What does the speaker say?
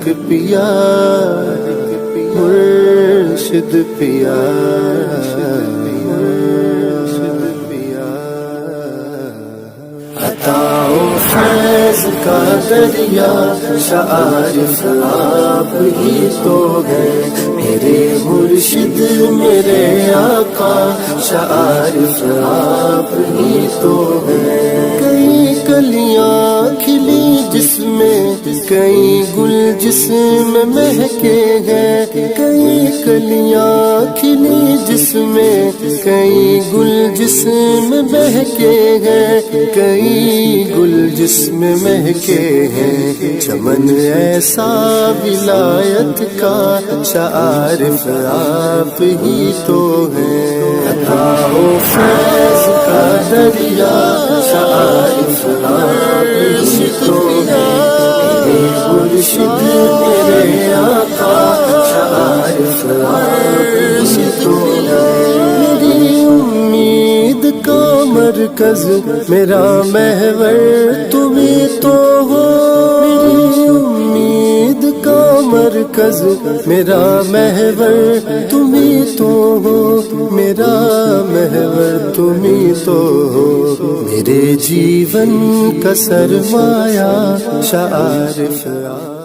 پیا مرشد پیا عطا و فیض کا دریا شعائر آپ ہی تو ہے میرے مرشد میرے آقا شعائر آپ ہی تو ہے کئی کلیاں کھلی جس میں کئی گل جس میں مہکے ہیں کئی کلیاں کھلی جس میں کئی گل جس میں مہکے ہیں کئی گل جس میں مہکے ہیں چمن ایسا ولایت کا شعائر آپ ہی تو ہے عطا و فیض کا دریا شعائر آپ ہی تو ہے میرے مرشد میرے آقا شعائر آپ ہی تو ہے میری امید کا مرکز میرا محور تمہیں تو ہو میری امید کا مرکز میرا محور تمہیں تو ہو میرا محور تمہیں تو ہو میرے جیون کا سرمایہ شعائر